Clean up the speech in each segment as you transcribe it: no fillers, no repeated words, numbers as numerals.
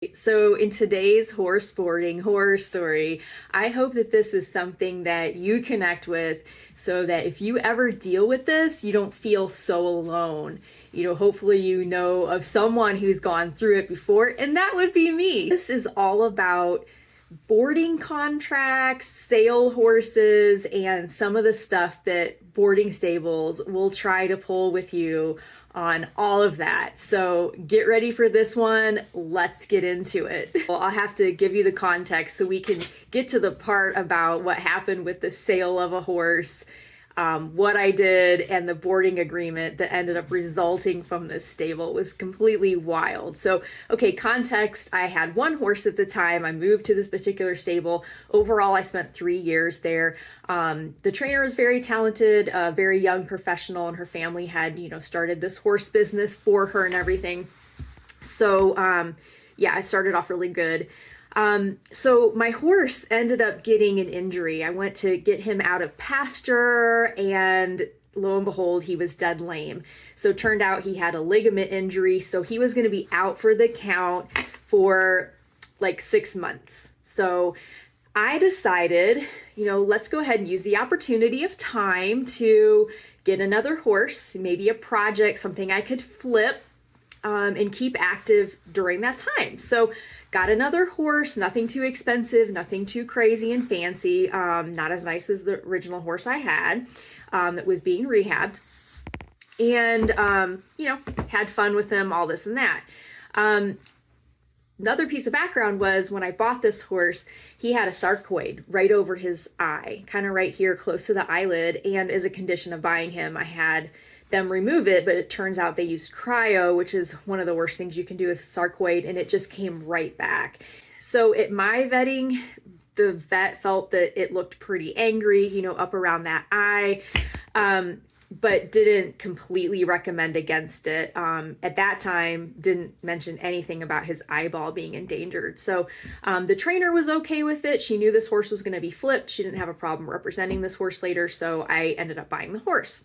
right. So in today's horse boarding horror story, I hope that this is something that you connect with so that if you ever deal with this, you don't feel so alone. Hopefully you know of someone who's gone through it before, and that would be me. This is all about boarding contracts, sale horses, and some of the stuff that boarding stables will try to pull with you on all of that. So get ready for this one. Let's get into it. Well, I'll have to give you the context so we can get to the part about what happened with the sale of a horse, what I did, and the boarding agreement that ended up resulting from this stable. Was completely wild. So, okay, context, I had one horse at the time. I moved to this particular stable. Overall, I spent 3 years there. The trainer was very talented, a very young professional, and her family had, started this horse business for her and everything. So, yeah, I started off really good. So my horse ended up getting an injury. I went to get him out of pasture, and lo and behold, he was dead lame. So it turned out he had a ligament injury. So he was going to be out for the count for like 6 months. So I decided, let's go ahead and use the opportunity of time to get another horse, maybe a project, something I could flip, and keep active during that time. So got another horse, nothing too expensive, nothing too crazy and fancy, not as nice as the original horse I had that was being rehabbed. And, had fun with him, all this and that. Another piece of background was when I bought this horse, he had a sarcoid right over his eye, kind of right here close to the eyelid. And as a condition of buying him, I had them remove it, but it turns out they used cryo, which is one of the worst things you can do with sarcoid, and it just came right back. So at my vetting, the vet felt that it looked pretty angry, up around that eye, but didn't completely recommend against it. At that time, didn't mention anything about his eyeball being endangered. So the trainer was okay with it. She knew this horse was going to be flipped. She didn't have a problem representing this horse later, so I ended up buying the horse.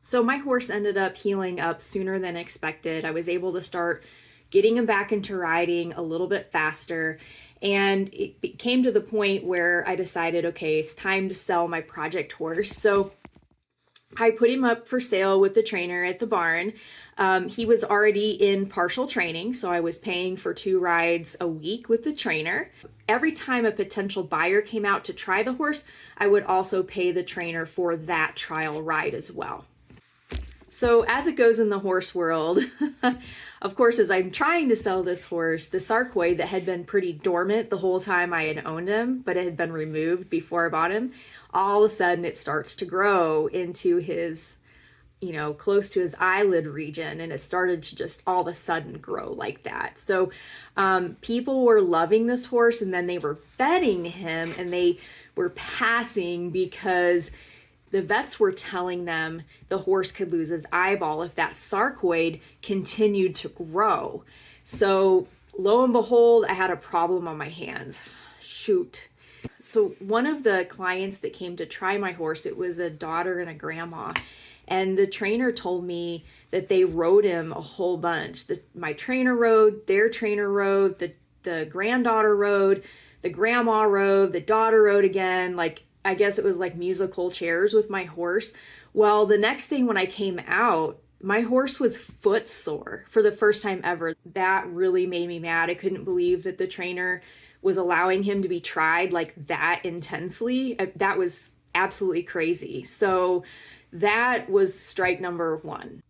So my horse ended up healing up sooner than expected. I was able to start getting him back into riding a little bit faster. And it came to the point where I decided, okay, it's time to sell my project horse. So I put him up for sale with the trainer at the barn. He was already in partial training, so I was paying for 2 rides a week with the trainer. Every time a potential buyer came out to try the horse, I would also pay the trainer for that trial ride as well. So as it goes in the horse world, of course, as I'm trying to sell this horse, the sarcoid that had been pretty dormant the whole time I had owned him, but it had been removed before I bought him, all of a sudden it starts to grow into his, close to his eyelid region, and it started to just all of a sudden grow like that. So people were loving this horse, and then they were vetting him, and they were passing because the vets were telling them the horse could lose his eyeball if that sarcoid continued to grow. So lo and behold, I had a problem on my hands. Shoot. So one of the clients that came to try my horse, it was a daughter and a grandma. And the trainer told me that they rode him a whole bunch. My trainer rode, their trainer rode, the granddaughter rode, the grandma rode, the daughter rode again. I guess it was like musical chairs with my horse. Well, the next day when I came out, my horse was footsore for the first time ever. That really made me mad. I couldn't believe that the trainer was allowing him to be tried like that intensely. That was absolutely crazy. So that was strike number 1.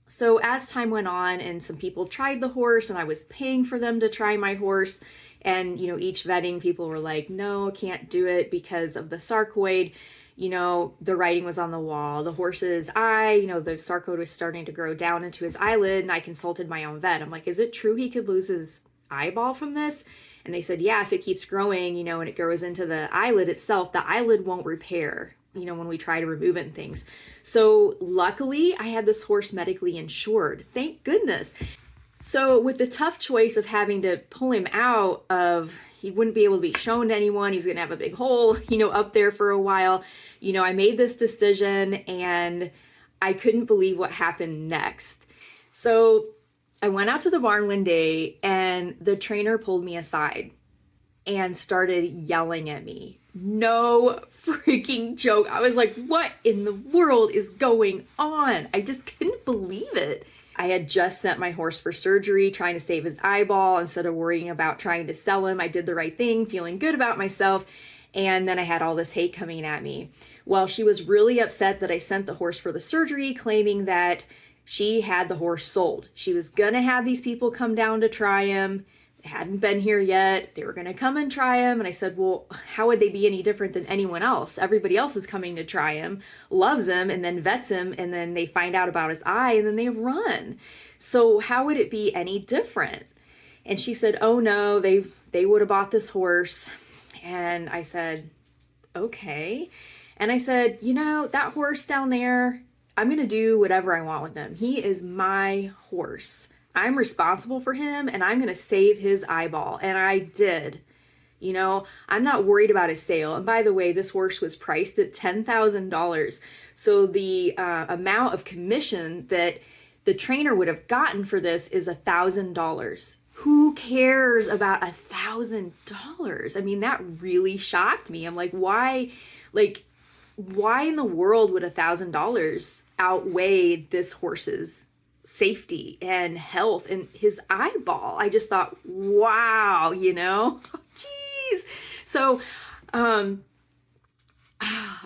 So as time went on and some people tried the horse, and I was paying for them to try my horse, and, each vetting people were like, no, can't do it because of the sarcoid. The writing was on the wall. The horse's eye, the sarcoid was starting to grow down into his eyelid, and I consulted my own vet. I'm like, is it true he could lose his eyeball from this? And they said, yeah, if it keeps growing, and it grows into the eyelid itself, the eyelid won't repair, when we try to remove it and things. So luckily, I had this horse medically insured. Thank goodness. So with the tough choice of having to pull him out of, he wouldn't be able to be shown to anyone. He was going to have a big hole, up there for a while. I made this decision, and I couldn't believe what happened next. So I went out to the barn one day and the trainer pulled me aside and started yelling at me. No freaking joke. I was like, what in the world is going on? I just couldn't believe it. I had just sent my horse for surgery, trying to save his eyeball instead of worrying about trying to sell him. I did the right thing, feeling good about myself. And then I had all this hate coming at me. Well, she was really upset that I sent the horse for the surgery, claiming that she had the horse sold. She was gonna have these people come down to try him. They hadn't been here yet. They were gonna come and try him. And I said, well, how would they be any different than anyone else? Everybody else is coming to try him, loves him, and then vets him, and then they find out about his eye, and then they run. So how would it be any different? And she said, oh no, they would have bought this horse. And I said, okay. And I said, you know, that horse down there, I'm going to do whatever I want with him. He is my horse. I'm responsible for him and I'm going to save his eyeball. And I did. You know, I'm not worried about his sale. And by the way, this horse was priced at $10,000. So the amount of commission that the trainer would have gotten for this is $1,000. Who cares about $1,000? I mean, that really shocked me. I'm like, why in the world would $1,000 outweigh this horse's safety and health and his eyeball? I just thought, wow, you know, geez. So, I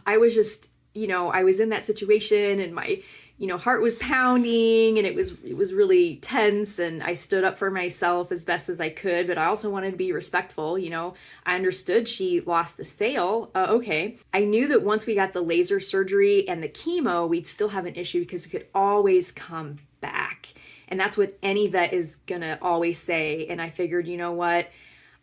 was just, you know, I was in that situation and my, you know, heart was pounding and it was really tense, and I stood up for myself as best as I could, but I also wanted to be respectful. You know, I understood she lost the sale. Okay. I knew that once we got the laser surgery and the chemo, we'd still have an issue because it could always come back. And that's what any vet is gonna always say. And I figured, you know what?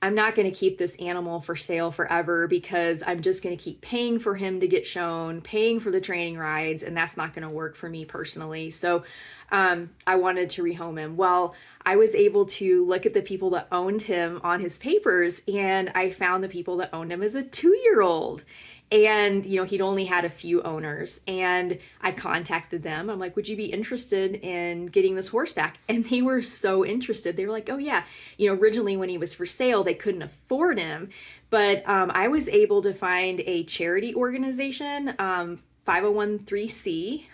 I'm not going to keep this animal for sale forever because I'm just going to keep paying for him to get shown, paying for the training rides, and that's not going to work for me personally. So I wanted to rehome him. Well, I was able to look at the people that owned him on his papers, and I found the people that owned him as a 2-year-old. And, you know, he'd only had a few owners, and I contacted them. I'm like, would you be interested in getting this horse back? And they were so interested. They were like, oh yeah, you know, originally when he was for sale, they couldn't afford him. But I was able to find a charity organization, 501(c),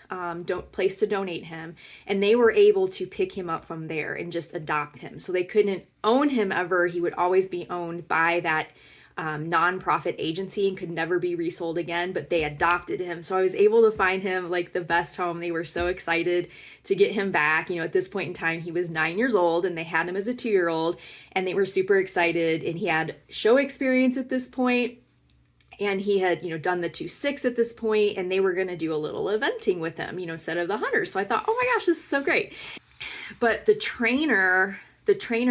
place to donate him. And they were able to pick him up from there and just adopt him. So they couldn't own him ever. He would always be owned by that nonprofit agency and could never be resold again, but they adopted him. So I was able to find him like the best home. They were so excited to get him back. You know, at this point in time, he was 9 years old and they had him as a 2-year-old, and they were super excited. And he had show experience at this point, and he had, you know, done the 2.6 at this point, and they were going to do a little eventing with him, you know, instead of the hunters. So I thought, oh my gosh, this is so great. But the trainer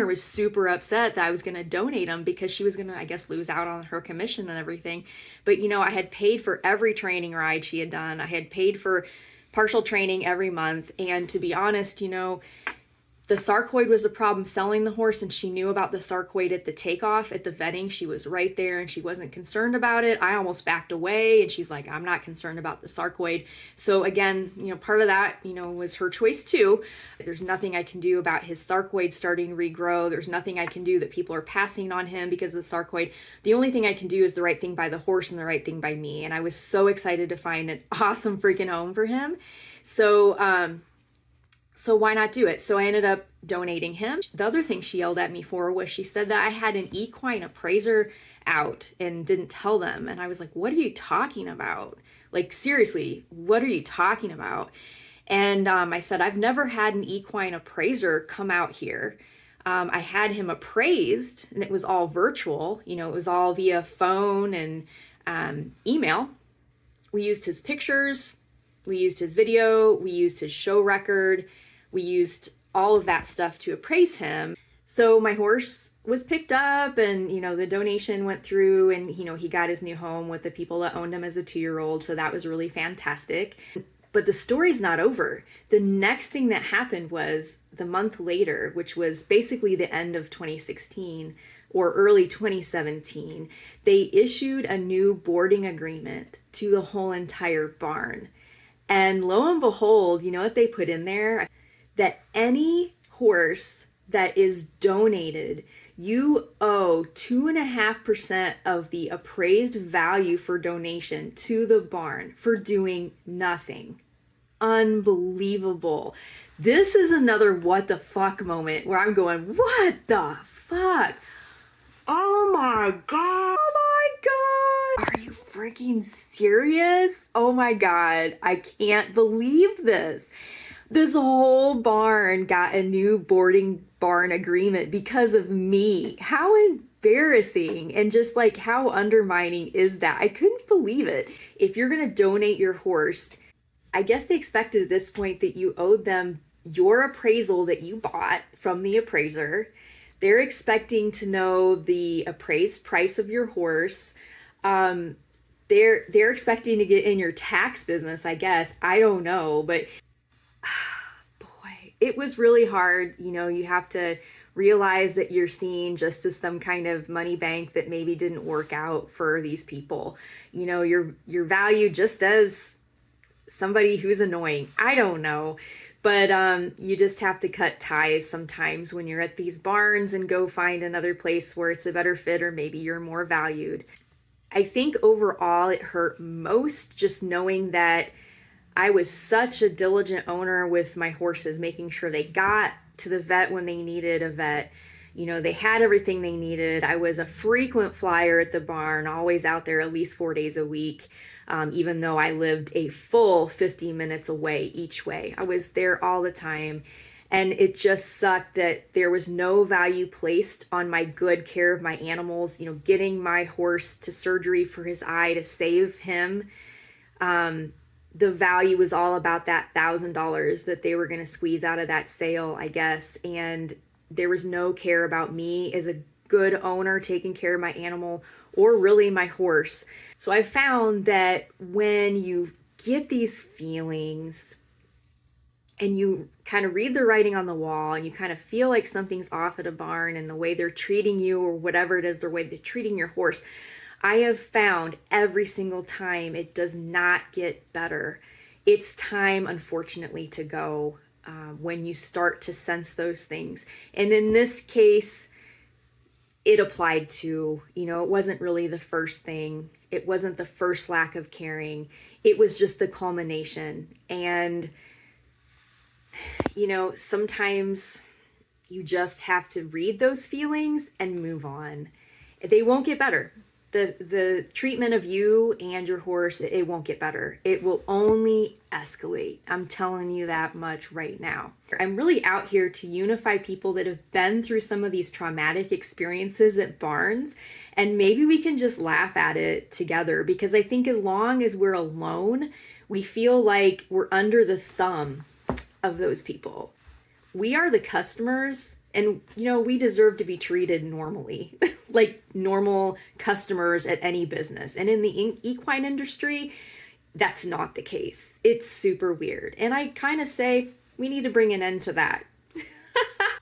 was super upset that I was going to donate him because she was going to, I guess, lose out on her commission and everything. But, you know, I had paid for every training ride she had done. I had paid for partial training every month. And to be honest, you know, the sarcoid was a problem selling the horse, and she knew about the sarcoid at the takeoff, at the vetting. She was right there and she wasn't concerned about it. I almost backed away, and she's like, I'm not concerned about the sarcoid. So again, you know, part of that, you know, was her choice too. There's nothing I can do about his sarcoid starting to regrow. There's nothing I can do that people are passing on him because of the sarcoid. The only thing I can do is the right thing by the horse and the right thing by me. And I was so excited to find an awesome freaking home for him. So why not do it? So I ended up donating him. The other thing she yelled at me for was she said that I had an equine appraiser out and didn't tell them. And I was like, what are you talking about? Like, seriously, what are you talking about? And I said, I've never had an equine appraiser come out here. I had him appraised, and it was all virtual. You know, it was all via phone and email. We used his pictures. We used his video. We used his show record. We used all of that stuff to appraise him. So my horse was picked up, and, you know, the donation went through, and, you know, he got his new home with the people that owned him as a 2-year-old. So that was really fantastic. But the story's not over. The next thing that happened was the month later, which was basically the end of 2016 or early 2017, they issued a new boarding agreement to the whole entire barn. And lo and behold, you know what they put in there? That any horse that is donated, you owe 2.5% of the appraised value for donation to the barn for doing nothing. Unbelievable. This is another what the fuck moment where I'm going, what the fuck? Oh my God. Oh my God. Are you freaking serious? Oh my God. I can't believe this. This whole barn got a new boarding barn agreement because of me. How embarrassing, and just like how undermining is that? I couldn't believe it. If you're going to donate your horse, I guess they expected at this point that you owed them your appraisal that you bought from the appraiser. They're expecting to know the appraised price of your horse. They're expecting to get in your tax business, I guess. I don't know, but boy, it was really hard. You know, you have to realize that you're seen just as some kind of money bank that maybe didn't work out for these people. You know, you're valued just as somebody who's annoying. I don't know. But you just have to cut ties sometimes when you're at these barns and go find another place where it's a better fit, or maybe you're more valued. I think overall it hurt most just knowing that I was such a diligent owner with my horses, making sure they got to the vet when they needed a vet. You know, they had everything they needed. I was a frequent flyer at the barn, always out there at least 4 days a week. Even though I lived a full 50 minutes away each way. I was there all the time. And it just sucked that there was no value placed on my good care of my animals, you know, getting my horse to surgery for his eye to save him. The value was all about that $1,000 that they were going to squeeze out of that sale, I guess. And there was no care about me as a good owner taking care of my animal, or really my horse. So I found that when you get these feelings and you kind of read the writing on the wall and you kind of feel like something's off at a barn and the way they're treating you, or whatever it is, the way they're treating your horse, I have found every single time it does not get better. It's time, unfortunately, to go when you start to sense those things. And in this case, it applied to, you know, it wasn't really the first thing. It wasn't the first lack of caring. It was just the culmination. And, you know, sometimes you just have to read those feelings and move on. They won't get better. The treatment of you and your horse, it won't get better. It will only escalate. I'm telling you that much right now. I'm really out here to unify people that have been through some of these traumatic experiences at barns, and maybe we can just laugh at it together, because I think as long as we're alone, we feel like we're under the thumb of those people. We are the customers. And, you know, we deserve to be treated normally, like normal customers at any business. And in the equine industry, that's not the case. It's super weird. And I kind of say we need to bring an end to that.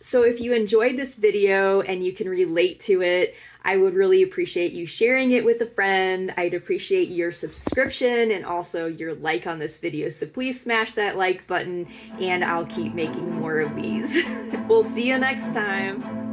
So if you enjoyed this video and you can relate to it, I would really appreciate you sharing it with a friend. I'd appreciate your subscription and also your like on this video. So please smash that like button and I'll keep making more of these. We'll see you next time.